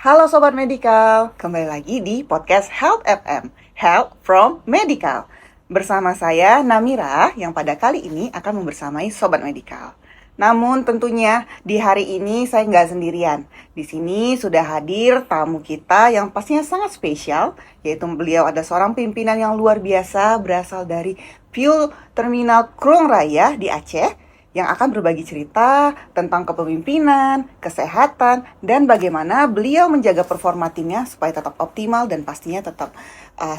Halo Sobat Medikal, kembali lagi di podcast Health FM, Health from Medical. Bersama saya Namira yang pada kali ini akan membersamai Sobat Medikal. Namun tentunya di hari ini saya nggak sendirian. Di sini sudah hadir tamu kita yang pastinya sangat spesial, yaitu beliau ada seorang pimpinan yang luar biasa berasal dari Fuel Terminal Krung Raya di Aceh, yang akan berbagi cerita tentang kepemimpinan, kesehatan, dan bagaimana beliau menjaga performa timnya supaya tetap optimal dan pastinya tetap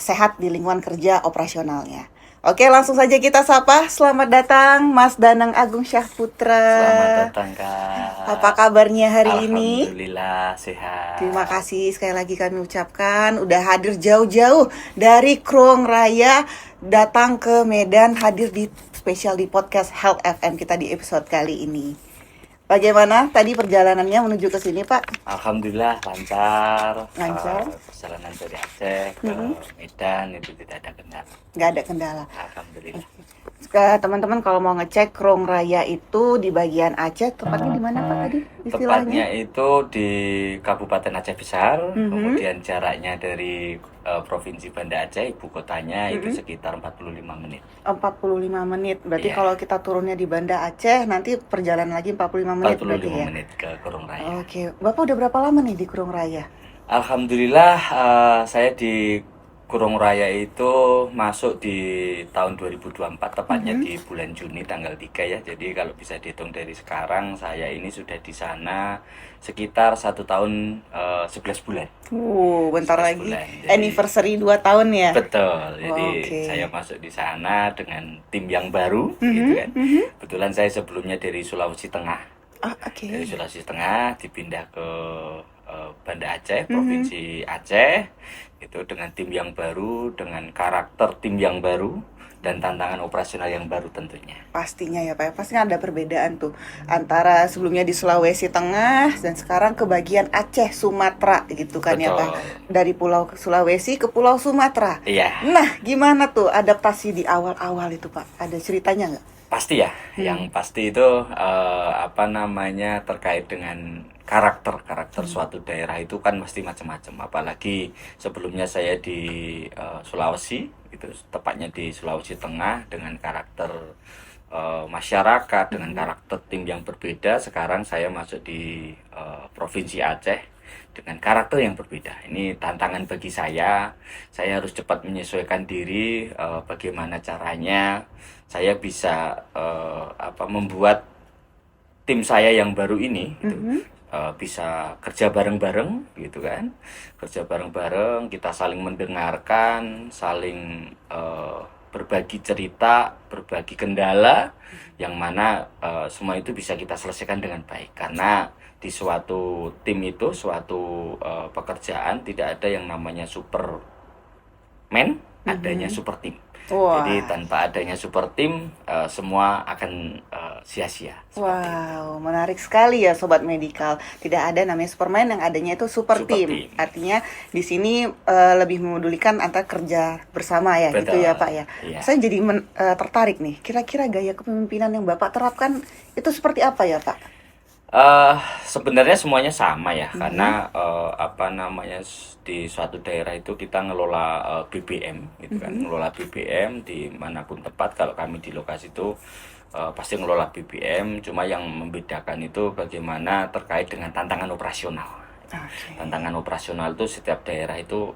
sehat di lingkungan kerja operasionalnya. Oke, langsung saja kita sapa. Selamat datang Mas Danang Agung Syahputra. Selamat datang, Kak. Apa kabarnya hari ini? Alhamdulillah sehat. Terima kasih sekali lagi kami ucapkan udah hadir jauh-jauh dari Krung Raya datang ke Medan, hadir di spesial di podcast Health FM kita di episode kali ini. Bagaimana tadi perjalanannya menuju ke sini, Pak? Alhamdulillah lancar. Lancar. Perjalanan dari Aceh ke Medan itu tidak ada kendala. Nggak ada kendala. Alhamdulillah. Teman-teman kalau mau ngecek Krung Raya itu di bagian Aceh, tepatnya di mana Pak tadi istilahnya? Tepatnya itu di Kabupaten Aceh Besar, kemudian jaraknya dari Provinsi Banda Aceh, ibu kotanya itu sekitar 45 menit. 45 menit. Berarti Iya. kalau kita turunnya di Banda Aceh, nanti perjalanan lagi 45 menit 45 berarti ya? menit ke Krung Raya. Oke, Bapak udah berapa lama nih di Krung Raya? Alhamdulillah saya di Krung Raya itu masuk di tahun 2024, tepatnya di bulan Juni tanggal 3 ya. Jadi kalau bisa dihitung dari sekarang, saya ini sudah di sana sekitar 1 tahun 11 bulan. Bentar 11 lagi bulan. Jadi- anniversary 2 tahun ya? Betul, jadi Oke. saya masuk di sana dengan tim yang baru, gitu kan. Kebetulan saya sebelumnya dari Sulawesi Tengah. Oke. Dari Sulawesi Tengah dipindah ke Banda Aceh, Provinsi Aceh, itu dengan tim yang baru, dengan karakter tim yang baru, dan tantangan operasional yang baru tentunya. Pastinya ya Pak, pasti ada perbedaan tuh antara sebelumnya di Sulawesi Tengah dan sekarang ke bagian Aceh, Sumatera gitu kan ya Pak. Betul. Dari Pulau Sulawesi ke Pulau Sumatera. Iya, Nah, gimana tuh adaptasi di awal-awal itu Pak? Ada ceritanya nggak? pasti ya. Yang pasti itu terkait dengan karakter suatu daerah itu kan mesti macam-macam. Apalagi sebelumnya saya di Sulawesi, itu tepatnya di Sulawesi Tengah dengan karakter masyarakat, dengan karakter tim yang berbeda. Sekarang saya masuk di Provinsi Aceh dengan karakter yang berbeda. Ini tantangan bagi saya. Saya harus cepat menyesuaikan diri. Bagaimana caranya saya bisa membuat tim saya yang baru ini gitu, bisa kerja bareng-bareng gitu kan. Kerja bareng-bareng, kita saling mendengarkan, saling berbagi cerita, berbagi kendala, yang mana semua itu bisa kita selesaikan dengan baik. Karena di suatu tim itu, suatu pekerjaan tidak ada yang namanya superman, adanya super tim. Wah. Jadi tanpa adanya super tim, semua akan sia-sia. Seperti itu. Wow, menarik sekali ya Sobat Medikal. Tidak ada namanya Superman, yang adanya itu super Super team. team. Artinya di sini lebih memedulikan antara kerja bersama ya, gitu Betul. ya Pak ya. Iya. Saya jadi tertarik nih. Kira-kira gaya kepemimpinan yang Bapak terapkan itu seperti apa ya Pak? Sebenarnya semuanya sama ya, karena di suatu daerah itu kita ngelola BBM gitu kan, ngelola BBM dimanapun tempat. Kalau kami di lokasi itu pasti ngelola BBM, cuma yang membedakan itu bagaimana terkait dengan tantangan operasional. Oke. Tantangan operasional itu setiap daerah itu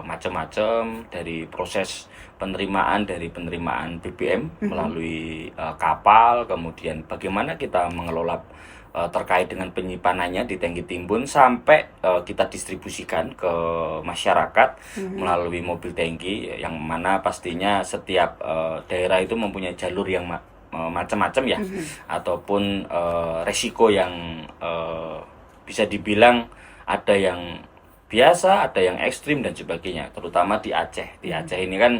macam-macam, dari proses penerimaan BBM melalui kapal, kemudian bagaimana kita mengelola terkait dengan penyimpanannya di tangki timbun sampai kita distribusikan ke masyarakat melalui mobil tangki, yang mana pastinya setiap daerah itu mempunyai jalur yang macam-macam ya, ataupun resiko yang bisa dibilang ada yang biasa, ada yang ekstrim dan sebagainya, terutama di Aceh. Di Aceh ini kan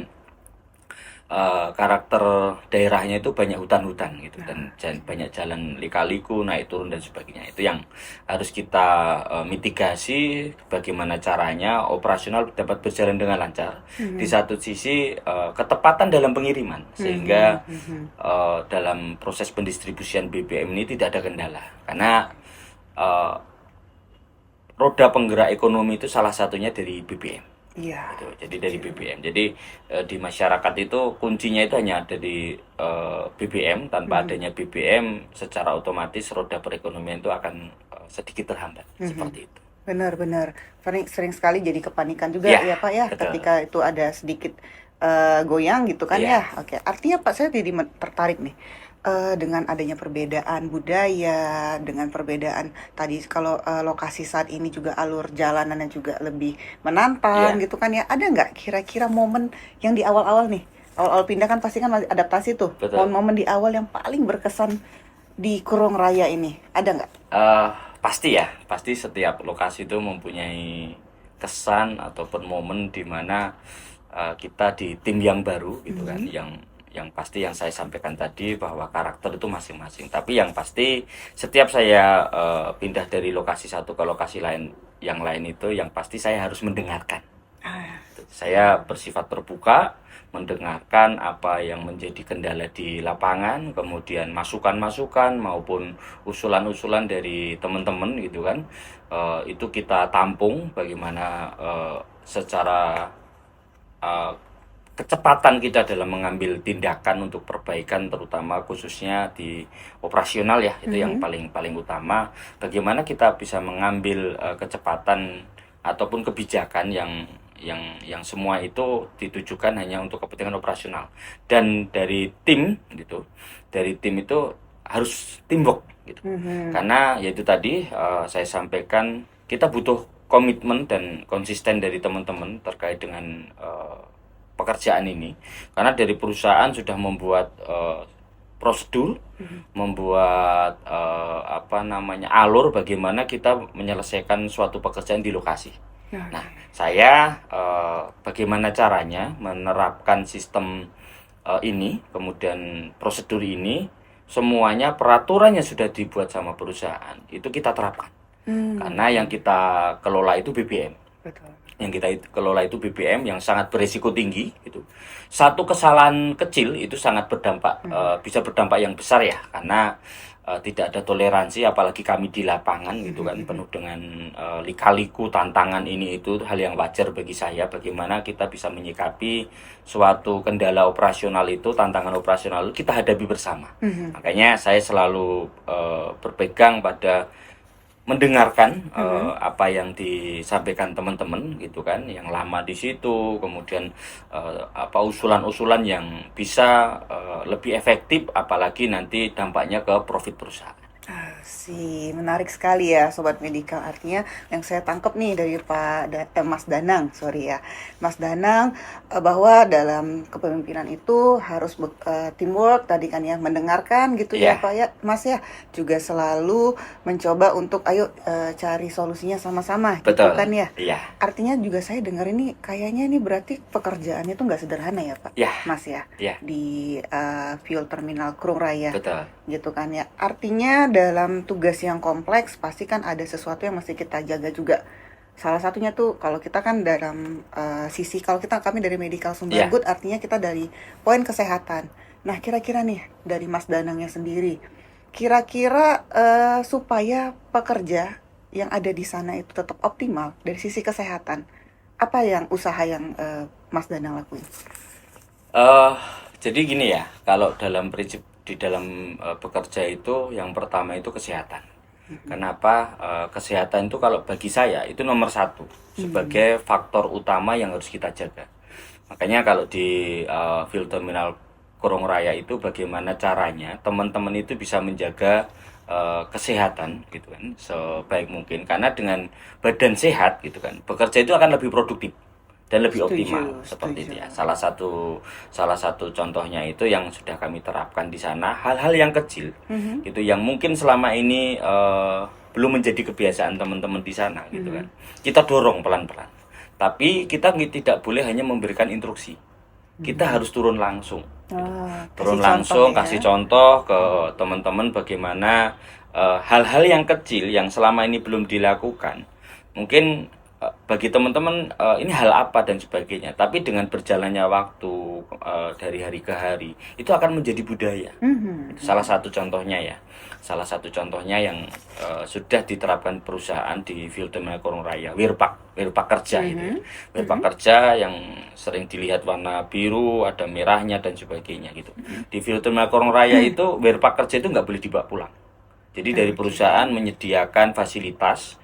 karakter daerahnya itu banyak hutan-hutan gitu, dan banyak jalan lika-liku, naik turun dan sebagainya. Itu yang harus kita mitigasi, bagaimana caranya operasional dapat berjalan dengan lancar. Di satu sisi ketepatan dalam pengiriman, sehingga dalam proses pendistribusian BBM ini tidak ada kendala, karena roda penggerak ekonomi itu salah satunya dari BBM. Iya. Gitu. Jadi dari BBM. Jadi di masyarakat itu kuncinya itu hanya ada di BBM. Tanpa adanya BBM, secara otomatis roda perekonomian itu akan sedikit terhambat. Seperti itu. Benar-benar sering sekali jadi kepanikan juga Ya, ya Pak ya, betul. ketika itu ada sedikit goyang gitu kan Iya. ya. Oke, artinya Pak saya jadi tertarik nih dengan adanya perbedaan budaya, dengan perbedaan tadi kalau lokasi saat ini juga alur jalanannya juga lebih menantang Iya, gitu kan ya. Ada nggak kira-kira momen yang di awal-awal nih? Awal-awal pindah kan pasti kan masih adaptasi tuh. betul. Momen-momen di awal yang paling berkesan di Kurung Raya ini, ada nggak? Pasti ya, pasti setiap lokasi itu mempunyai kesan ataupun momen di mana kita di tim yang baru gitu kan, yang pasti yang saya sampaikan tadi bahwa karakter itu masing-masing. Tapi yang pasti setiap saya pindah dari lokasi satu ke lokasi lain yang lain itu, yang pasti saya harus mendengarkan. Saya bersifat terbuka, mendengarkan apa yang menjadi kendala di lapangan, kemudian masukan-masukan maupun usulan-usulan dari teman-teman gitu kan. Itu kita tampung bagaimana secara kecepatan kita dalam mengambil tindakan untuk perbaikan, terutama khususnya di operasional ya, itu yang paling utama. Bagaimana kita bisa mengambil kecepatan ataupun kebijakan yang semua itu ditujukan hanya untuk kepentingan operasional, dan dari tim gitu, dari tim itu harus teamwork gitu. Karena yaitu tadi saya sampaikan, kita butuh komitmen dan konsisten dari teman-teman terkait dengan pekerjaan ini, karena dari perusahaan sudah membuat prosedur, membuat alur bagaimana kita menyelesaikan suatu pekerjaan di lokasi. Nah, saya bagaimana caranya menerapkan sistem ini, kemudian prosedur ini, semuanya peraturannya sudah dibuat sama perusahaan, itu kita terapkan. Karena yang kita kelola itu BBM. Betul. Yang kita kelola itu BBM yang sangat berisiko tinggi gitu. Satu kesalahan kecil itu sangat berdampak, bisa berdampak yang besar ya, karena tidak ada toleransi, apalagi kami di lapangan gitu kan, penuh dengan lika-liku, tantangan ini itu hal yang wajar bagi saya. Bagaimana kita bisa menyikapi suatu kendala operasional itu, tantangan operasional itu kita hadapi bersama. Makanya saya selalu berpegang pada mendengarkan apa yang disampaikan teman-teman gitu kan, yang lama di situ, kemudian usulan-usulan yang bisa lebih efektif, apalagi nanti dampaknya ke profit perusahaan. Menarik sekali ya Sobat Medikal. Artinya yang saya tangkap nih dari Mas Danang, Mas Danang, bahwa dalam kepemimpinan itu harus teamwork tadi kan ya, mendengarkan gitu ya Pak ya, Mas ya, juga selalu mencoba untuk ayo cari solusinya sama-sama gitu kan ya. Artinya juga saya dengar ini kayaknya ini berarti pekerjaannya tuh nggak sederhana ya Pak, Mas ya, di fuel terminal Kurung Raya. Gitu kan ya. Artinya dalam tugas yang kompleks pasti kan ada sesuatu yang mesti kita jaga juga. Salah satunya tuh kalau kita kan dalam kalau kami dari Medical Sumber Good, artinya kita dari poin kesehatan. Nah, kira-kira nih dari Mas Danangnya sendiri, kira-kira supaya pekerja yang ada di sana itu tetap optimal dari sisi kesehatan, apa yang usaha yang Mas Danang lakuin? Jadi gini ya, kalau dalam prinsip di dalam bekerja itu, yang pertama itu kesehatan. Kenapa? Kesehatan itu kalau bagi saya itu nomor satu sebagai faktor utama yang harus kita jaga. Makanya kalau di fuel terminal Kurung Raya itu, bagaimana caranya teman-teman itu bisa menjaga kesehatan gitu kan sebaik mungkin, karena dengan badan sehat gitu kan, bekerja itu akan lebih produktif dan lebih optimal. Seperti itu ya. Salah satu contohnya itu yang sudah kami terapkan di sana, hal-hal yang kecil gitu, yang mungkin selama ini belum menjadi kebiasaan teman-teman di sana gitu kan, kita dorong pelan-pelan. Tapi kita tidak boleh hanya memberikan instruksi, kita harus turun langsung kasih contoh ke teman-teman bagaimana hal-hal yang kecil yang selama ini belum dilakukan, mungkin bagi teman-teman ini hal apa dan sebagainya. Tapi dengan berjalannya waktu dari hari ke hari itu akan menjadi budaya. Itu salah satu contohnya ya. Salah satu contohnya yang sudah diterapkan perusahaan di Filtermina Korong Raya, Wirpak kerja itu. Wirpak kerja yang sering dilihat warna biru, ada merahnya dan sebagainya gitu. Di Filtermina Korong Raya itu Wirpak kerja itu nggak boleh dibawa pulang. Jadi dari perusahaan menyediakan fasilitas,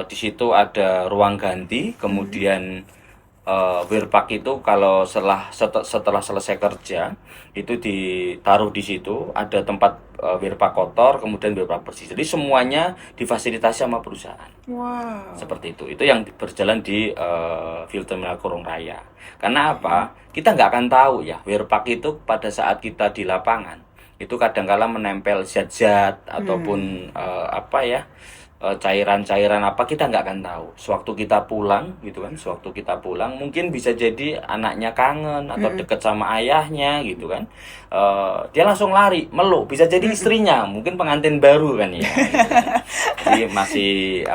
di situ ada ruang ganti, kemudian Wirpak itu kalau setelah selesai kerja itu ditaruh di situ, ada tempat Wirpak kotor, kemudian Wirpak bersih. Jadi semuanya difasilitasi sama perusahaan. Wow. Seperti itu yang berjalan di Filtermina Korong Raya. Karena apa? Kita nggak akan tahu ya, Wirpak itu pada saat kita di lapangan itu kadang-kala menempel zat-zat ataupun cairan-cairan apa, kita nggak akan tahu. Sewaktu kita pulang gitu kan, sewaktu kita pulang mungkin bisa jadi anaknya kangen atau deket sama ayahnya gitu kan, dia langsung lari meluk, bisa jadi istrinya mungkin pengantin baru kan ya gitu kan. Jadi masih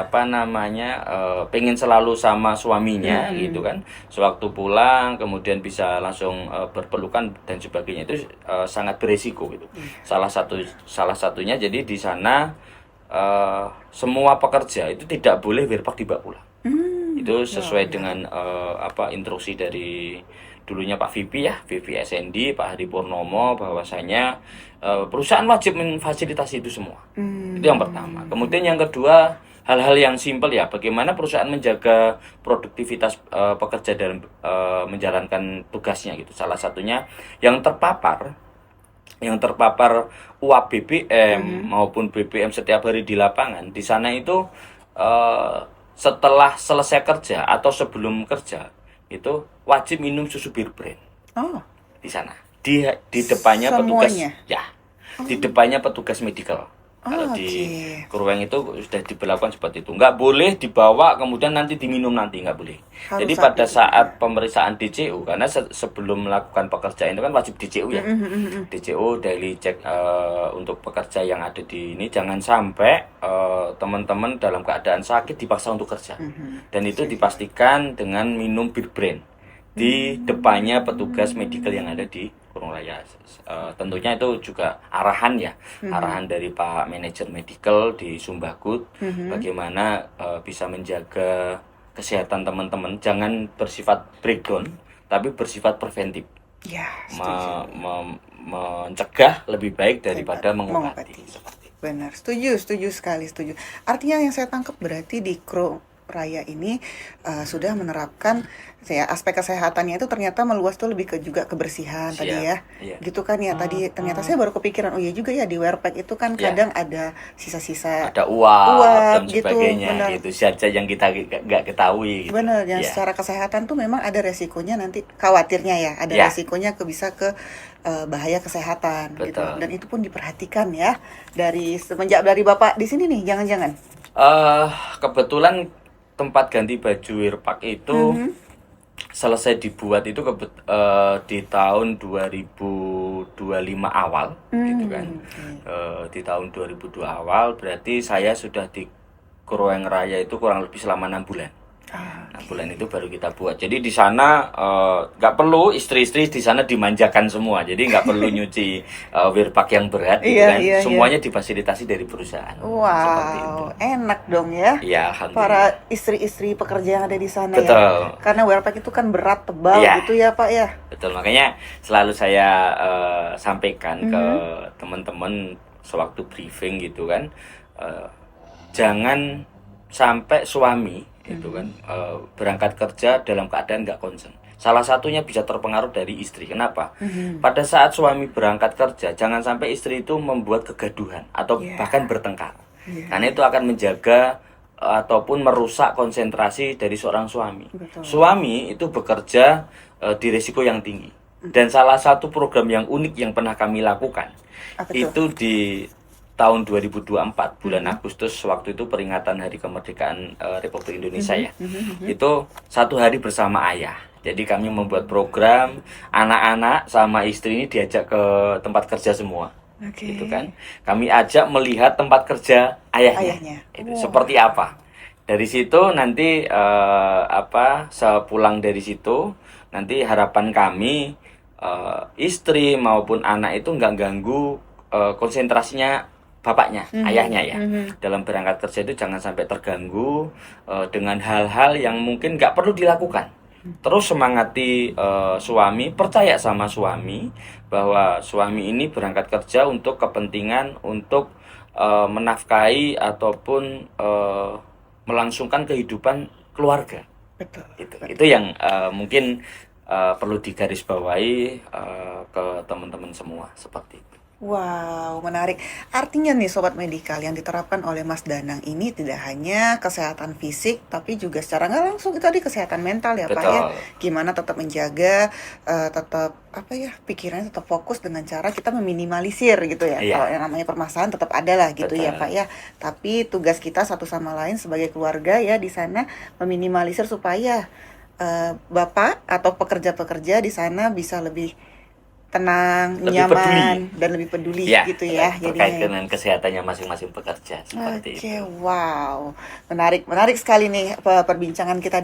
pengen selalu sama suaminya gitu kan, sewaktu pulang kemudian bisa langsung berpelukan dan sebagainya. Itu sangat beresiko gitu. Salah satunya jadi di sana semua pekerja itu tidak boleh Wirpak dibawa pulang. Itu sesuai dengan instruksi dari dulunya Pak VP ya, VP SND Pak Hari Purnomo, bahwasanya perusahaan wajib memfasilitasi itu semua. Itu yang pertama. Kemudian yang kedua, hal-hal yang simpel ya, bagaimana perusahaan menjaga produktivitas pekerja dalam menjalankan tugasnya gitu. Salah satunya yang terpapar uap BBM maupun BBM setiap hari di lapangan di sana itu setelah selesai kerja atau sebelum kerja itu wajib minum susu bir brand. Di sana di depannya semuanya? petugas ya, di depannya petugas medical. Kalau di Krueng itu sudah diberlakukan seperti itu, nggak boleh dibawa kemudian nanti diminum, nanti nggak boleh. Harus Jadi pada saat pemeriksaan DCU, karena sebelum melakukan pekerjaan itu kan wajib DCU ya, DCU daily check untuk pekerja yang ada di ini, jangan sampai teman-teman dalam keadaan sakit dipaksa untuk kerja, dan itu dipastikan dengan minum bir brand di depannya petugas medical yang ada di Korong Raya. Tentunya itu juga arahan ya, arahan dari Pak Manajer Medical di Sumbagut, bagaimana bisa menjaga kesehatan teman-teman, jangan bersifat breakdown, tapi bersifat preventif. Ya, mencegah lebih baik daripada mengobati. Benar, setuju sekali. Artinya yang saya tangkap berarti di Korong Raya ini sudah menerapkan aspek kesehatannya itu ternyata meluas tuh lebih ke juga kebersihan. Tadi ya. Gitu kan ya, tadi ternyata saya baru kepikiran, oh iya juga ya, di Wirpak itu kan kadang ada sisa-sisa, ada uap dan gitu, sebagainya gitu, zat-zat yang kita nggak ketahui gitu. Benar, yang secara kesehatan tuh memang ada resikonya, nanti khawatirnya ya ada resikonya bisa ke bahaya kesehatan. Betul. Gitu, dan itu pun diperhatikan ya semenjak dari Bapak di sini nih, jangan-jangan kebetulan tempat ganti baju Wirpak itu selesai dibuat itu di tahun 2025 awal gitu kan. Di tahun 2002 awal berarti saya sudah di Krueng Raya itu kurang lebih selama 6 bulan. 6 bulan itu baru kita buat. Jadi di sana nggak perlu istri-istri di sana dimanjakan semua. Jadi nggak perlu nyuci Wirpak yang berat gitu kan. Semuanya difasilitasi dari perusahaan. Wow, enak dong ya. Iya, alhamdulillah. Para istri-istri pekerja yang ada di sana. Betul. Ya. Karena Wirpak itu kan berat, tebal gitu ya Pak ya. Betul, makanya selalu saya sampaikan ke teman-teman sewaktu briefing gitu kan, jangan sampai suami itu kan berangkat kerja dalam keadaan nggak konsen. Salah satunya bisa terpengaruh dari istri. Kenapa? Pada saat suami berangkat kerja, jangan sampai istri itu membuat kegaduhan atau bahkan bertengkar. Karena itu akan menjaga ataupun merusak konsentrasi dari seorang suami. Betul. Suami itu bekerja di risiko yang tinggi. Dan salah satu program yang unik yang pernah kami lakukan itu di tahun 2024 bulan Agustus, waktu itu peringatan Hari Kemerdekaan Republik Indonesia ya. Itu 1 hari bersama ayah. Jadi kami membuat program, anak-anak sama istri ini diajak ke tempat kerja semua. Gitu kan. Kami ajak melihat tempat kerja ayahnya. Itu seperti apa. dari situ nanti sepulang dari situ nanti harapan kami istri maupun anak itu nggak ganggu konsentrasinya bapaknya, ayahnya ya. Dalam berangkat kerja itu jangan sampai terganggu dengan hal-hal yang mungkin nggak perlu dilakukan. Terus semangati suami, percaya sama suami bahwa suami ini berangkat kerja untuk kepentingan untuk menafkahi ataupun melangsungkan kehidupan keluarga. Betul. Itu yang mungkin perlu digarisbawahi ke teman-teman semua seperti itu. Wow, menarik. Artinya nih Sobat Medikal, yang diterapkan oleh Mas Danang ini tidak hanya kesehatan fisik, tapi juga secara nggak langsung itu tadi kesehatan mental ya Pak ya. Betul. Gimana tetap menjaga, tetap pikirannya tetap fokus dengan cara kita meminimalisir gitu ya. Iya. Kalau yang namanya permasalahan tetap ada lah gitu ya Betul. Pak ya. Tapi tugas kita satu sama lain sebagai keluarga ya di sana meminimalisir supaya Bapak atau pekerja-pekerja di sana bisa lebih tenang, Lebih nyaman, peduli. dan lebih peduli Ya, gitu ya terkait jadinya. dengan kesehatannya masing-masing pekerja seperti Oke, itu. wow, menarik sekali nih perbincangan kita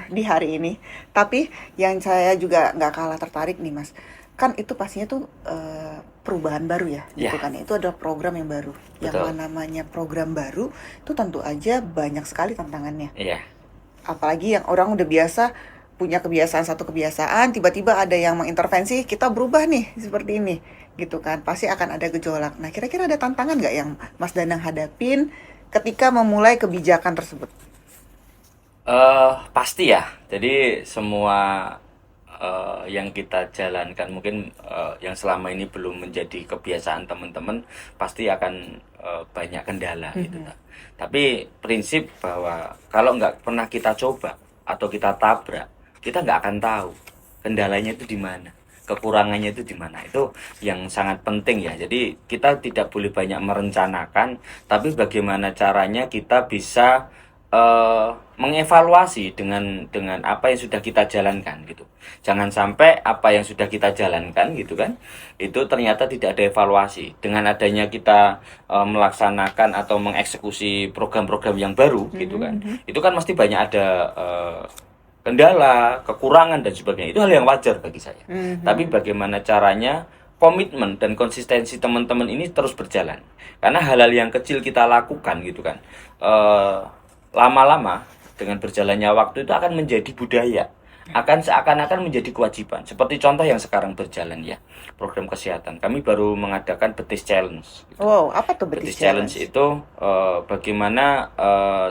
di hari ini. Tapi yang saya juga nggak kalah tertarik nih Mas, kan itu pastinya tuh perubahan baru ya, gitu Ya. kan? Itu adalah program yang baru. Yang Betul. namanya program baru itu tentu aja banyak sekali tantangannya. Iya. Apalagi yang orang udah biasa punya satu kebiasaan, tiba-tiba ada yang mengintervensi, kita berubah nih seperti ini, gitu kan? Pasti akan ada gejolak. Nah, kira-kira ada tantangan nggak yang Mas Danang hadapin ketika memulai kebijakan tersebut? Pasti ya. Jadi semua yang kita jalankan mungkin yang selama ini belum menjadi kebiasaan teman-teman pasti akan banyak kendala gitu. Tapi prinsip bahwa kalau nggak pernah kita coba atau kita tabrak, kita nggak akan tahu kendalanya itu di mana, kekurangannya itu di mana. Itu yang sangat penting ya. Jadi kita tidak boleh banyak merencanakan, tapi bagaimana caranya kita bisa mengevaluasi dengan apa yang sudah kita jalankan gitu. Jangan sampai apa yang sudah kita jalankan gitu kan, itu ternyata tidak ada evaluasi. Dengan adanya kita melaksanakan atau mengeksekusi program-program yang baru gitu kan, itu kan mesti banyak ada kendala, kekurangan dan sebagainya. Itu hal yang wajar bagi saya. Tapi bagaimana caranya komitmen dan konsistensi teman-teman ini terus berjalan. Karena hal-hal yang kecil kita lakukan gitu kan, lama-lama dengan berjalannya waktu itu akan menjadi budaya, akan seakan-akan menjadi kewajiban. Seperti contoh yang sekarang berjalan ya, program kesehatan. Kami baru mengadakan Betis Challenge. Gitu. Wow, apa tuh Betis Challenge itu bagaimana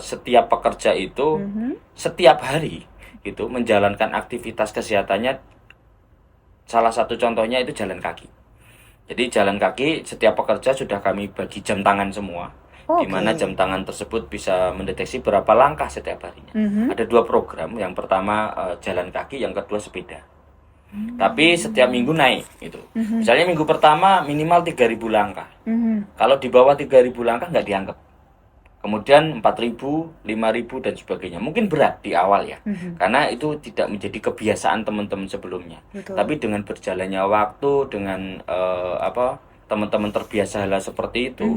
setiap pekerja itu setiap hari itu menjalankan aktivitas kesehatannya. Salah satu contohnya itu jalan kaki. Jadi jalan kaki setiap pekerja sudah kami bagi jam tangan semua. Di mana jam tangan tersebut bisa mendeteksi berapa langkah setiap harinya. Ada 2 program, yang pertama jalan kaki, yang kedua sepeda. Tapi setiap minggu naik gitu. Misalnya minggu pertama minimal 3.000 langkah. Kalau di bawah 3.000 langkah nggak dianggap. Kemudian 4.000, 5.000 dan sebagainya. Mungkin berat di awal ya. Karena itu tidak menjadi kebiasaan teman-teman sebelumnya. Betul. Tapi dengan berjalannya waktu, dengan teman-teman terbiasa hal seperti itu,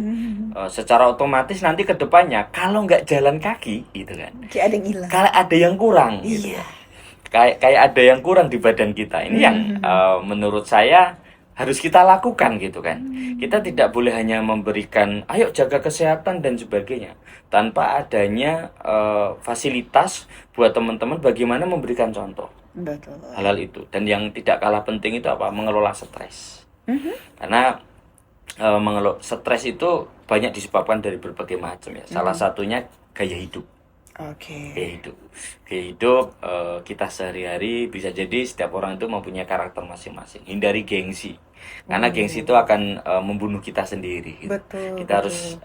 secara otomatis nanti ke depannya kalau nggak jalan kaki gitu kan, Kayak ada yang hilang. kalau ada yang kurang gitu. Iya. Kayak ada yang kurang di badan kita. Ini yang menurut saya harus kita lakukan gitu kan. Kita tidak boleh hanya memberikan ayo jaga kesehatan dan sebagainya tanpa adanya fasilitas buat teman-teman bagaimana memberikan contoh Betul. hal-hal itu. Dan yang tidak kalah penting itu apa? Mengelola stres. Karena stres itu banyak disebabkan dari berbagai macam ya. Salah satunya gaya hidup. Oke. Gaya hidup kita sehari-hari bisa jadi setiap orang itu mempunyai karakter masing-masing. Hindari gengsi. Karena gengsi itu akan membunuh kita sendiri gitu. Betul. Kita harus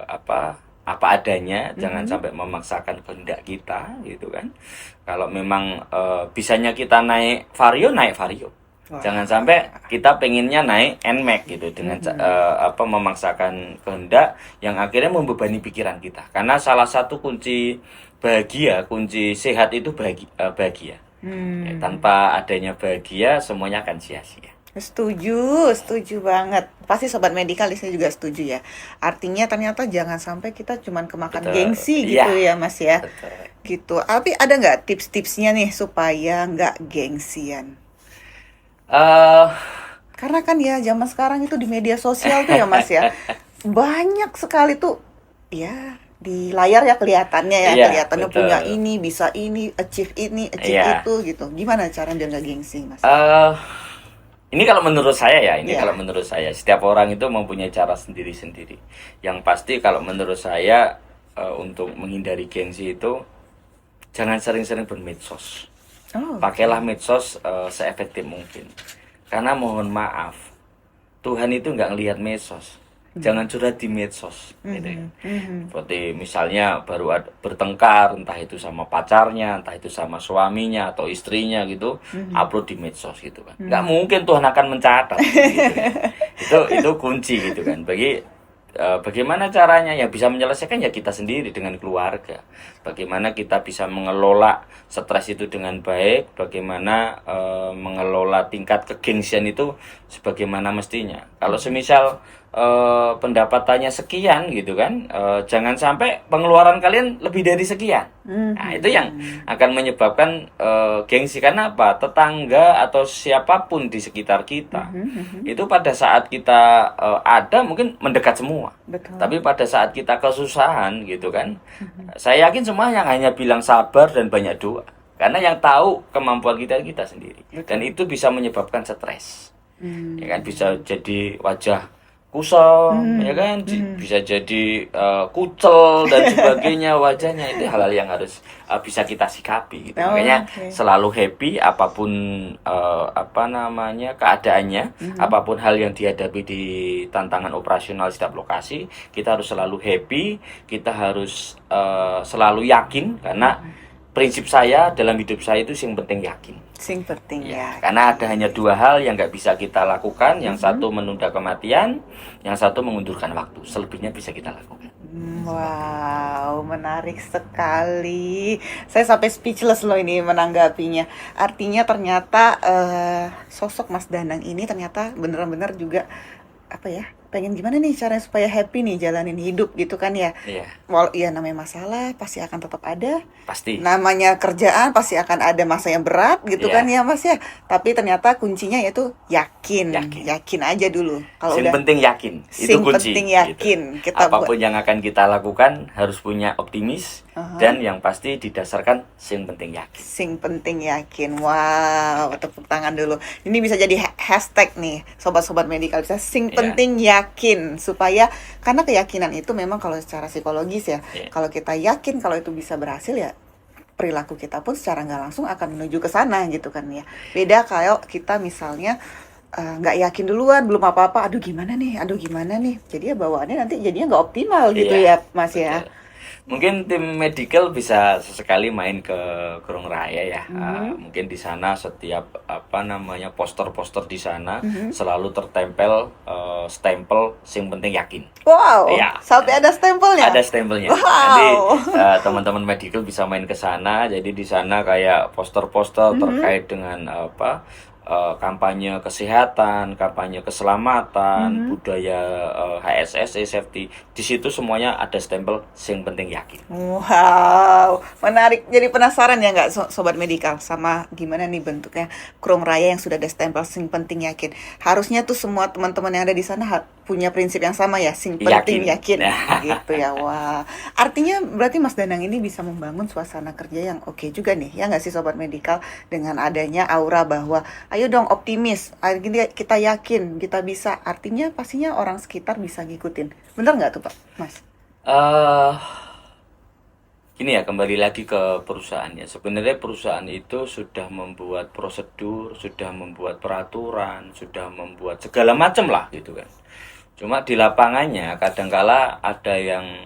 apa adanya, jangan sampai memaksakan kehendak kita gitu kan. Kalau memang bisanya kita naik vario. Wah. Jangan sampai kita pengennya naik NMAX gitu dengan memaksakan kehendak yang akhirnya membebani pikiran kita. Karena salah satu kunci bahagia, kunci sehat itu bahagia. Ya, tanpa adanya bahagia semuanya akan sia-sia. Setuju banget. Pasti sobat medikal di sini juga setuju ya. Artinya ternyata jangan sampai kita cuman kemakan Betul. gengsi gitu Iya, ya Mas ya. betul. Gitu. Tapi ada nggak tips-tipsnya nih supaya nggak gengsian? Eh Karena kan ya zaman sekarang itu di media sosial tuh ya Mas ya, banyak sekali tuh ya di layar ya iya, kelihatannya punya betul. ini, achieve Iya. itu gitu. Gimana cara biar nggak gengsi Mas? eh ini kalau menurut saya ya, ini kalau Ya. menurut saya, setiap orang itu mempunyai cara sendiri-sendiri. Yang pasti kalau menurut saya untuk menghindari gengsi itu jangan sering-sering bermedsos. Oh, Pakailah oke. medsos seefektif mungkin. Karena mohon maaf, Tuhan itu nggak ngelihat medsos. Jangan curhat di medsos, gitu ya. Mhm, mhm, Seperti misalnya bertengkar, entah itu sama pacarnya, entah itu sama suaminya atau istrinya gitu, mhm, upload di medsos gitu kan. Nggak mhm. mungkin Tuhan akan mencatat, gitu kan. Itu kunci gitu kan. Bagaimana caranya yang bisa menyelesaikan ya kita sendiri dengan keluarga. Bagaimana kita bisa mengelola stres itu dengan baik, bagaimana mengelola tingkat kegengsian itu sebagaimana mestinya. Kalau semisal pendapatannya sekian gitu kan, jangan sampai pengeluaran kalian lebih dari sekian. Nah, itu yang Mhm. akan menyebabkan gengsi. Karena apa? Tetangga atau siapapun di sekitar kita Mhm, mhm. itu pada saat kita ada mungkin mendekat semua. Betul. Tapi pada saat kita kesusahan gitu kan, Mhm. saya yakin semua yang hanya bilang sabar dan banyak doa. Karena yang tahu kemampuan kita kita sendiri. Dan Betul. itu bisa menyebabkan stres. Ya kan, bisa Hmm. jadi wajah kusam, ya Mhm, kan, mhm. bisa jadi kucel dan sebagainya wajahnya. Itu hal-hal yang harus bisa kita sikapi gitu. Oh, Makanya oke. selalu happy apapun apa namanya keadaannya, Mhm. apapun hal yang dihadapi di tantangan operasional setiap lokasi, kita harus selalu happy, kita harus selalu yakin. Karena Mhm. prinsip saya dalam hidup saya itu yang penting yakin. Sing penting Ya, karena ada hanya yakin. dua hal yang nggak bisa kita lakukan. Yang Mhm. satu menunda kematian, yang satu mengundurkan waktu. Selebihnya bisa kita lakukan. Seperti itu. Wow, menarik sekali. Saya sampai speechless loh ini menanggapinya. Artinya ternyata sosok Mas Danang ini ternyata benar-benar juga apa ya? Pengen gimana nih caranya supaya happy nih jalanin hidup gitu kan ya. Iya, Walau ya namanya masalah pasti akan tetap ada. pasti. Namanya kerjaan pasti akan ada masa yang berat gitu kan Iya, ya Mas ya. Tapi ternyata kuncinya yaitu yakin. yakin. Yakin aja dulu. Kalau Yang udah penting yakin, itu sing kunci penting gitu. yakin kita buat. Apapun yang akan kita lakukan harus punya optimis Aha. dan yang pasti didasarkan yang penting yakin. Sing penting yakin. Wow, tepuk tangan dulu. Ini bisa jadi hashtag nih, sobat-sobat medikal bisa sing Iya, penting yakin supaya karena keyakinan itu memang kalau secara psikologis ya, iya, kalau kita yakin kalau itu bisa berhasil ya perilaku kita pun secara nggak langsung akan menuju ke sana gitu kan ya. Beda kalau kita misalnya nggak yakin duluan, belum apa-apa, aduh gimana nih. Jadi ya bawaannya nanti jadinya nggak optimal gitu iya, ya Mas ya. betul. Mungkin tim medical bisa sesekali main ke Kurung Raya ya. Mhm, Mungkin di sana setiap apa namanya poster-poster di sana mhm. selalu tertempel stempel yang penting yakin. Wow, Iya, sampai ada stempelnya. ada stempelnya. Nanti Wow. teman-teman medical bisa main ke sana. Jadi di sana kayak poster-poster Mhm, terkait dengan apa kampanye kesehatan, kampanye keselamatan, mhm. budaya HSSE safety. Di situ semuanya ada stempel yang penting yakin. Wow, menarik. Jadi penasaran ya nggak sobat medikal sama gimana nih bentuknya Krung Raya yang sudah ada stempel sing penting yakin. Harusnya tuh semua teman-teman yang ada di sana punya prinsip yang sama ya, sing Yakin. penting yakin gitu ya. Wah, artinya berarti Mas Danang ini bisa membangun suasana kerja yang oke juga nih, ya nggak sih sobat medikal dengan adanya aura bahwa ayo dong optimis, kita yakin kita bisa. Artinya pastinya orang sekitar bisa ngikutin. Bener nggak tuh Pak, Mas? eh Ini ya kembali lagi ke perusahaannya. Sebenarnya perusahaan itu sudah membuat prosedur, sudah membuat peraturan, sudah membuat segala macam lah gitu kan. Cuma di lapangannya kadangkala ada yang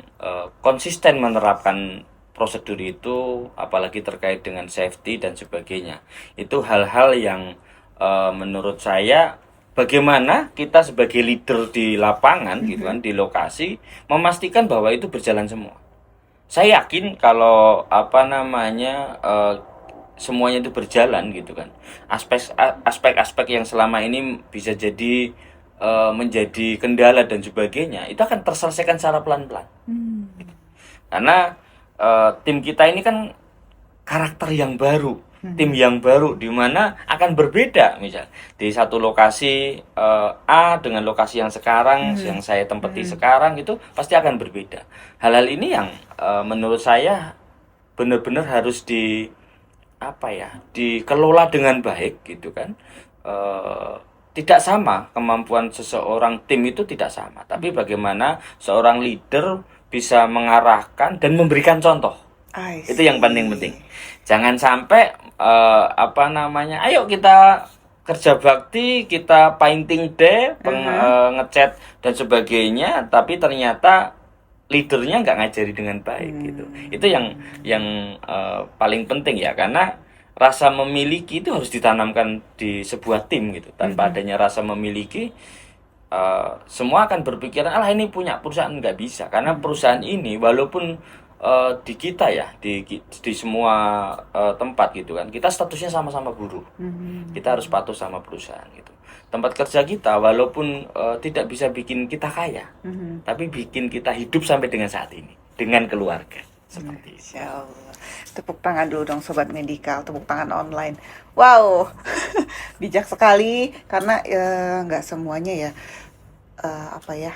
konsisten menerapkan prosedur itu, apalagi terkait dengan safety dan sebagainya. Itu hal-hal yang menurut saya bagaimana kita sebagai leader di lapangan gitu kan, Mhm. di lokasi memastikan bahwa itu berjalan semua. Saya yakin kalau apa namanya semuanya itu berjalan gitu kan. Aspek-aspek yang selama ini bisa jadi menjadi kendala dan sebagainya itu akan terselesaikan secara pelan-pelan. Karena tim kita ini kan karakter yang baru, tim yang baru di mana akan berbeda. Misal di satu lokasi A dengan lokasi yang sekarang yang saya tempati sekarang itu pasti akan berbeda. Hal-hal ini yang menurut saya benar-benar harus dikelola dengan baik gitu kan. Tidak sama kemampuan seseorang tim itu tidak sama, tapi bagaimana seorang leader bisa mengarahkan dan memberikan contoh. Itu yang paling penting. Jangan sampai ayo kita kerja bakti, kita painting day, ngecat dan sebagainya, tapi ternyata leadernya nggak ngajari dengan baik gitu. Itu yang paling penting ya, karena rasa memiliki itu harus ditanamkan di sebuah tim gitu. Tanpa adanya rasa memiliki, semua akan berpikiran ini punya perusahaan. Nggak bisa, karena perusahaan ini walaupun di kita ya di semua tempat gitu kan, kita statusnya sama-sama buruh. Kita harus patuh sama perusahaan gitu. Tempat kerja kita walaupun tidak bisa bikin kita kaya, tapi bikin kita hidup sampai dengan saat ini dengan keluarga seperti itu. Insya Allah. Tepuk tangan dulu dong Sobat Medikal, tepuk tangan online. Wow, bijak sekali, karena nggak semuanya ya,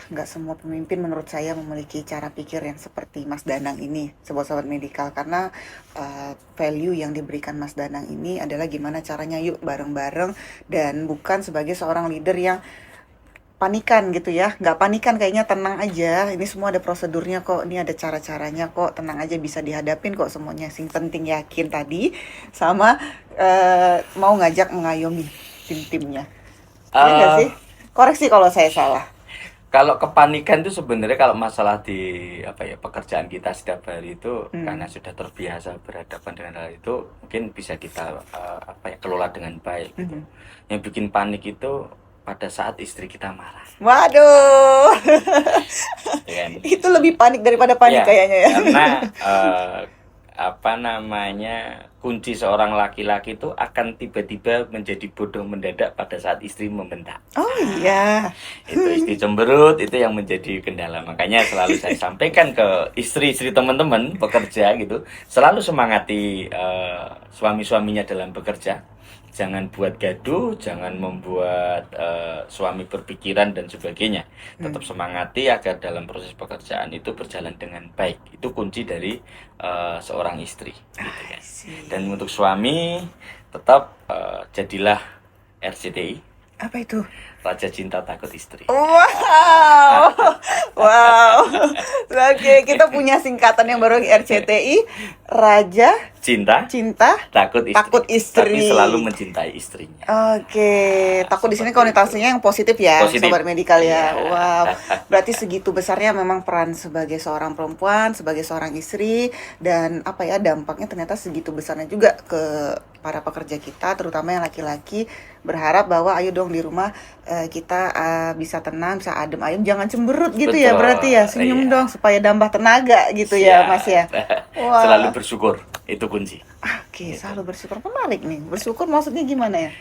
nggak semua pemimpin menurut saya memiliki cara pikir yang seperti Mas Danang ini, Sobat Medikal. Karena value yang diberikan Mas Danang ini adalah gimana caranya yuk bareng-bareng, dan bukan sebagai seorang leader yang panikan gitu ya. Nggak panikan, kayaknya tenang aja, ini semua ada prosedurnya kok, ini ada cara-caranya kok, tenang aja bisa dihadapin kok semuanya. Sing penting yakin tadi, sama mau ngajak mengayomi tim-timnya. Iya nggak sih? Koreksi kalau saya salah. Kalau kepanikan itu sebenarnya kalau masalah di pekerjaan kita setiap hari itu, karena sudah terbiasa berhadapan dengan hal itu, mungkin bisa kita kelola dengan baik gitu. Yang bikin panik itu pada saat istri kita marah. Waduh. Ya kan? Itu lebih panik daripada panik kayaknya ya. Karena kunci seorang laki-laki itu akan tiba-tiba menjadi bodoh mendadak pada saat istri membentak. Oh iya. Itu istri cemberut, itu yang menjadi kendala. Makanya selalu saya sampaikan ke istri-istri teman-teman pekerja gitu, selalu semangati suami-suaminya dalam bekerja. Jangan buat gaduh, jangan membuat suami berpikiran dan sebagainya. Tetap semangati agar dalam proses pekerjaan itu berjalan dengan baik. Itu kunci dari seorang istri. Gitu ya. Dan untuk suami, tetap jadilah RCTI. Apa itu? Raja Cinta Takut Istri. Wow. Wow. Oke, kita punya singkatan yang baru, RCTI, Raja Cinta Takut Istri. Tapi selalu mencintai istrinya. Oke, takut di sini konotasinya yang positif ya, Sobat Medikal ya. Wow. Berarti segitu besarnya memang peran sebagai seorang perempuan, sebagai seorang istri, dan dampaknya ternyata segitu besarnya juga ke para pekerja kita, terutama yang laki-laki. Berharap bahwa ayo dong di rumah kita bisa tenang, bisa adem ayem, jangan cemberut gitu. Betul. Ya berarti ya, senyum dong supaya nambah tenaga gitu. Siap. Ya Mas ya. Wow. Selalu bersyukur, itu kunci. Oke, gitu. Selalu bersyukur. Menarik nih, bersyukur maksudnya gimana ya?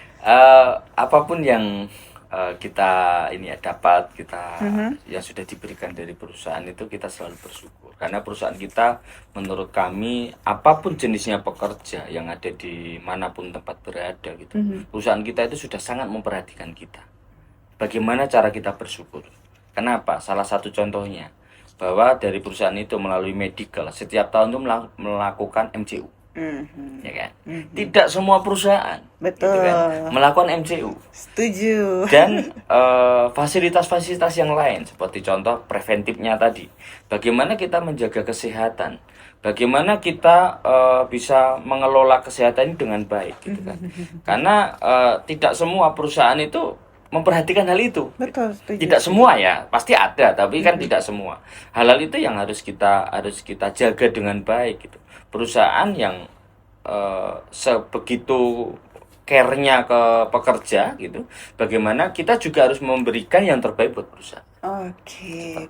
Apapun yang kita dapat, yang sudah diberikan dari perusahaan itu, kita selalu bersyukur. Karena perusahaan kita, menurut kami, apapun jenisnya pekerja yang ada di manapun tempat berada gitu, perusahaan kita itu sudah sangat memperhatikan kita. Bagaimana cara kita bersyukur? Kenapa? Salah satu contohnya bahwa dari perusahaan itu melalui medical setiap tahun itu melakukan MCU. Ya kan? Tidak semua perusahaan betul gitu kan, melakukan MCU. Setuju. Dan fasilitas-fasilitas yang lain seperti contoh preventifnya tadi. Bagaimana kita menjaga kesehatan? Bagaimana kita bisa mengelola kesehatan ini dengan baik gitu kan? Karena tidak semua perusahaan itu memperhatikan hal itu. Betul, setuju. Tidak semua ya, pasti ada, tapi kan tidak semua. Hal-hal itu yang harus kita jaga dengan baik gitu. Perusahaan yang sebegitu care-nya ke pekerja gitu, bagaimana kita juga harus memberikan yang terbaik buat perusahaan. Oke.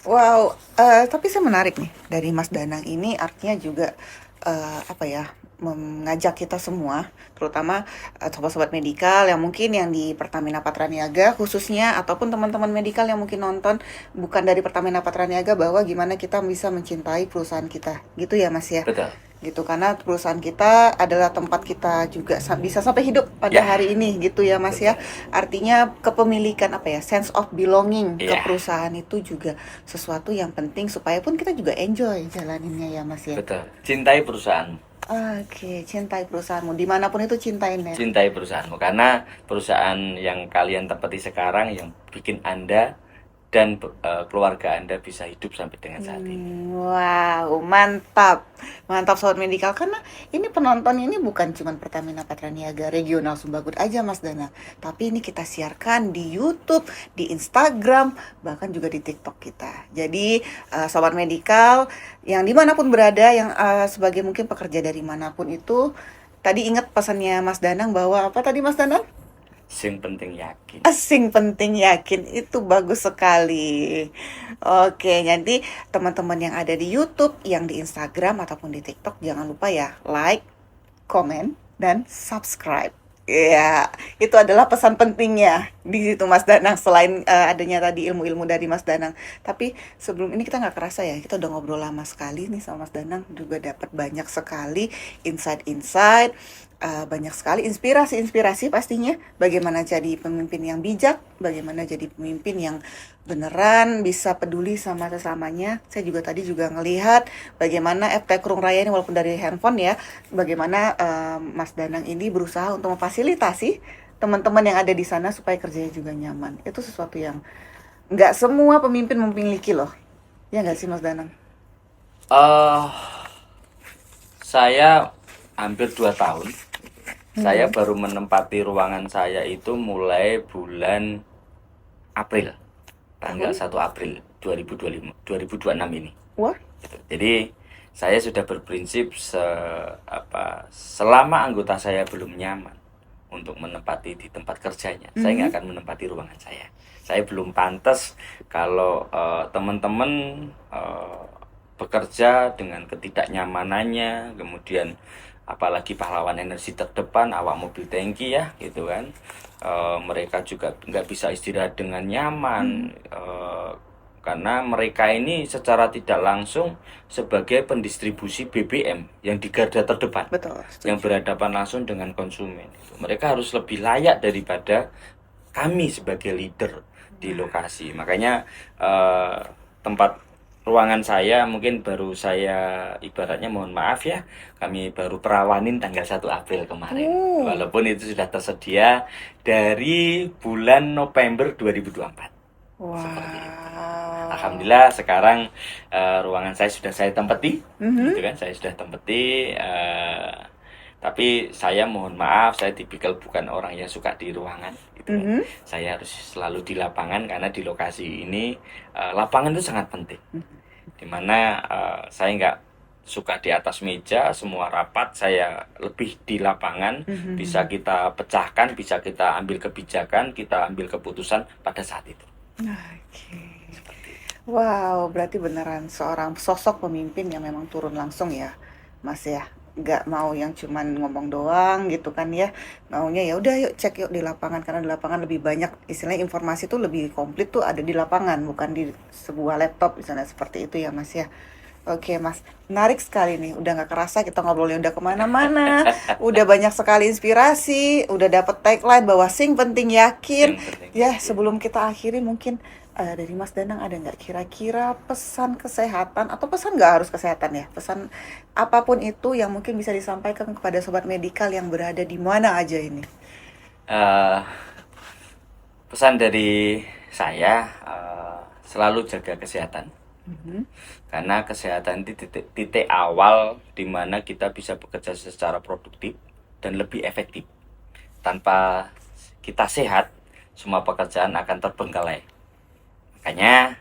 Wow, tapi saya menarik nih dari Mas Danang ini, artinya juga mengajak kita semua, terutama sobat-sobat medikal yang mungkin yang di Pertamina Patraniaga khususnya, ataupun teman-teman medikal yang mungkin nonton bukan dari Pertamina Patraniaga, bahwa gimana kita bisa mencintai perusahaan kita, gitu ya Mas ya. Betul. Gitu, karena perusahaan kita adalah tempat kita juga bisa sampai hidup pada Ya. hari ini, gitu ya Mas ya. Artinya kepemilikan sense of belonging ke Ya. perusahaan itu juga sesuatu yang penting supaya pun kita juga enjoy jalaninnya ya Mas ya. Betul. Cintai perusahaanmu. Oke, cintai perusahaanmu, dimanapun itu cintain ya. Cintai perusahaanmu, karena perusahaan yang kalian tempati sekarang yang bikin Anda dan keluarga Anda bisa hidup sampai dengan saat ini. Wow, mantap. Mantap Sobat Medikal, karena ini penonton ini bukan cuma Pertamina Patraniaga Regional Sumbagut aja Mas Danang, tapi ini kita siarkan di YouTube, di Instagram, bahkan juga di TikTok kita. Jadi Sobat Medikal yang dimanapun berada, yang sebagai mungkin pekerja dari manapun itu, tadi ingat pesannya Mas Danang bahwa apa tadi Mas Danang? Sing penting yakin. Asing penting yakin, itu bagus sekali. Oke, jadi teman-teman yang ada di YouTube, yang di Instagram ataupun di TikTok, jangan lupa ya like, komen, dan subscribe. Ya, itu adalah pesan pentingnya di situ Mas Danang. Selain adanya tadi ilmu-ilmu dari Mas Danang, tapi sebelum ini kita nggak kerasa ya, kita udah ngobrol lama sekali nih sama Mas Danang, juga dapat banyak sekali insight-insight, banyak sekali inspirasi-inspirasi pastinya, bagaimana jadi pemimpin yang bijak, bagaimana jadi pemimpin yang beneran bisa peduli sama sesamanya. Saya juga tadi juga ngelihat bagaimana FT Krung Raya ini, walaupun dari handphone ya, bagaimana Mas Danang ini berusaha untuk memfasilitasi teman-teman yang ada di sana supaya kerjanya juga nyaman. Itu sesuatu yang nggak semua pemimpin memiliki loh. Ya nggak sih Mas Danang? Saya hampir 2 tahun. Saya baru menempati ruangan saya itu mulai bulan April, tanggal 1 April 2026 ini. Wah, Gitu. Jadi saya sudah berprinsip selama anggota saya belum nyaman untuk menempati di tempat kerjanya, saya nggak akan menempati ruangan saya. Saya belum pantas kalau teman-teman bekerja dengan ketidaknyamanannya, kemudian apalagi pahlawan energi terdepan, awak mobil tangki ya, gitu kan. Mereka juga nggak bisa istirahat dengan nyaman, karena mereka ini secara tidak langsung sebagai pendistribusi BBM yang di garda terdepan, betul. yang berhadapan langsung dengan konsumen. Mereka harus lebih layak daripada kami sebagai leader di lokasi. Makanya tempat ruangan saya mungkin baru saya ibaratnya, mohon maaf ya, kami baru perawanin tanggal 1 April kemarin. Walaupun itu sudah tersedia dari bulan November 2024. Seperti itu. Alhamdulillah sekarang ruangan saya sudah saya tempati, gitu kan, saya sudah tempati. Tapi saya mohon maaf, saya tipikal bukan orang yang suka di ruangan, gitu kan. Saya harus selalu di lapangan, karena di lokasi ini lapangan itu sangat penting. Dimana saya nggak suka di atas meja, semua rapat saya lebih di lapangan. Bisa kita pecahkan, bisa kita ambil kebijakan, kita ambil keputusan pada saat itu. Oke. Wow, berarti beneran seorang sosok pemimpin yang memang turun langsung ya, Mas ya. Nggak mau yang cuman ngomong doang gitu kan ya. Maunya ya udah yuk cek yuk di lapangan, karena di lapangan lebih banyak istilahnya informasi tuh lebih komplit tuh ada di lapangan, bukan di sebuah laptop misalnya, seperti itu ya Mas ya. Oke Mas, menarik sekali nih. Udah nggak kerasa kita ngobrolnya udah kemana-mana. Udah banyak sekali inspirasi. Udah dapet tagline bahwa sing penting yakin. Sing penting Ya yakin. sebelum kita akhiri, mungkin dari Mas Danang ada nggak kira-kira pesan kesehatan, atau pesan nggak harus kesehatan ya, pesan apapun itu yang mungkin bisa disampaikan kepada sobat medikal yang berada di mana aja ini? Pesan dari saya, selalu jaga kesehatan. Karena kesehatan itu titik awal di mana kita bisa bekerja secara produktif dan lebih efektif. Tanpa kita sehat, semua pekerjaan akan terbengkalai. Makanya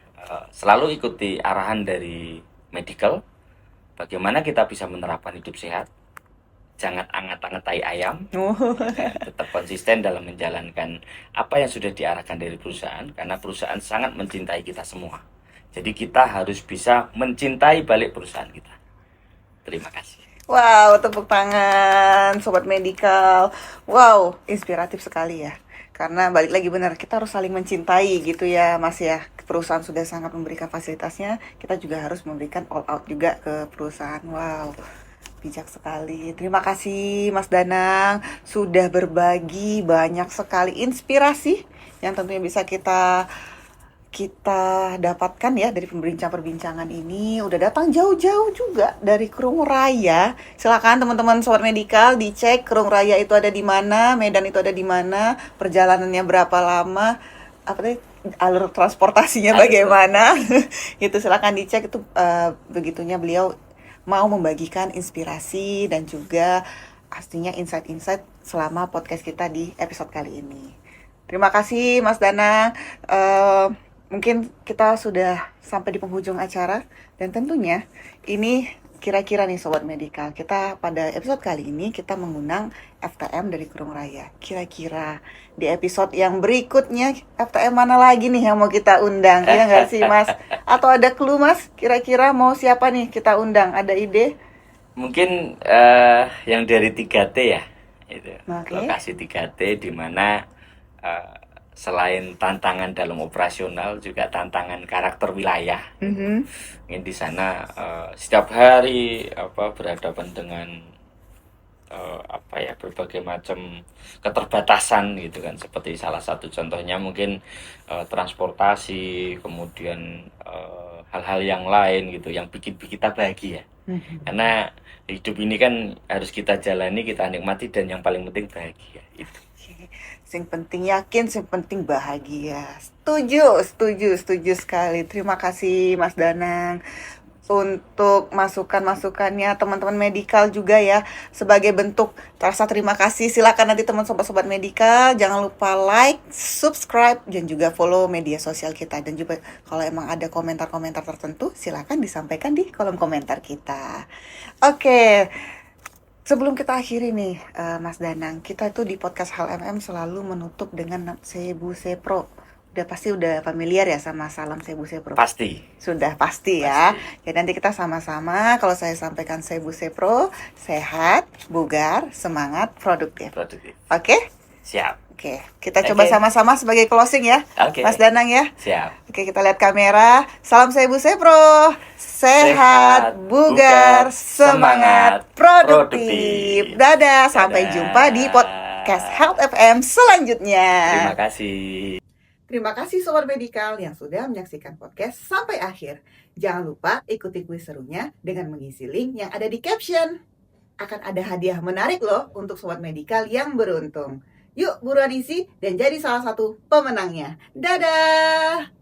selalu ikuti arahan dari medical, bagaimana kita bisa menerapkan hidup sehat. Jangan angat-angat tai ayam, tetap konsisten dalam menjalankan apa yang sudah diarahkan dari perusahaan, karena perusahaan sangat mencintai kita semua. Jadi kita harus bisa mencintai balik perusahaan kita. Terima kasih. Wow, tepuk tangan Sobat Medikal. Wow, inspiratif sekali ya. Karena balik lagi benar, kita harus saling mencintai gitu ya Mas ya. Perusahaan sudah sangat memberikan fasilitasnya, kita juga harus memberikan all out juga ke perusahaan. Wow, bijak sekali. Terima kasih Mas Danang sudah berbagi banyak sekali inspirasi yang tentunya bisa kita kita dapatkan ya dari perbincangan ini. Udah datang jauh-jauh juga dari Kerung Raya. Silakan teman-teman Sobat Medikal dicek Kerung Raya itu ada di mana, Medan itu ada di mana, perjalanannya berapa lama, apa tadi, alur transportasinya bagaimana. Itu silakan dicek itu begitunya beliau mau membagikan inspirasi dan juga pastinya insight-insight selama podcast kita di episode kali ini. Terima kasih Mas Danang. Mungkin kita sudah sampai di penghujung acara dan tentunya ini kira-kira nih Sobat Medikal, kita pada episode kali ini kita mengundang FTM dari Kerung Raya. Kira-kira di episode yang berikutnya FTM mana lagi nih yang mau kita undang? Ya nggak sih Mas? Atau ada clue Mas? Kira-kira mau siapa nih kita undang? Ada ide? Mungkin yang dari 3T ya, itu lokasi 3T di mana selain tantangan dalam operasional juga tantangan karakter wilayah. Mungkin di sana setiap hari berhadapan dengan berbagai macam keterbatasan gitu kan, seperti salah satu contohnya mungkin transportasi, kemudian hal-hal yang lain gitu yang bikin kita bahagia. Karena hidup ini kan harus kita jalani, kita nikmati, dan yang paling penting bahagia itu. Sing penting yakin, sing penting bahagia. Setuju sekali. Terima kasih Mas Danang untuk masukan-masukannya, teman-teman medikal juga ya. Sebagai bentuk rasa terima kasih, silakan nanti teman sobat-sobat medikal jangan lupa like, subscribe, dan juga follow media sosial kita. Dan juga kalau emang ada komentar-komentar tertentu, silakan disampaikan di kolom komentar kita. Oke. Sebelum kita akhiri nih, Mas Danang, kita itu di podcast Hal MM selalu menutup dengan Sebu Sepro. Pasti udah familiar ya sama salam Sebu Sepro? Pasti. Sudah pasti ya. Jadi nanti kita sama-sama, kalau saya sampaikan Sebu Sepro, sehat, bugar, semangat, produktif. Oke? Siap. Oke, kita coba sama-sama sebagai closing ya, Mas Danang ya. Siap. Oke, kita lihat kamera. Salam Sebu Sepro. Sehat, bugar, semangat, produktif. Dadah, sampai jumpa di podcast Health FM selanjutnya. Terima kasih. Terima kasih Sobat Medikal yang sudah menyaksikan podcast sampai akhir. Jangan lupa ikuti kuis serunya dengan mengisi link yang ada di caption. Akan ada hadiah menarik loh untuk Sobat Medikal yang beruntung. Yuk buruan isi dan jadi salah satu pemenangnya. Dadah!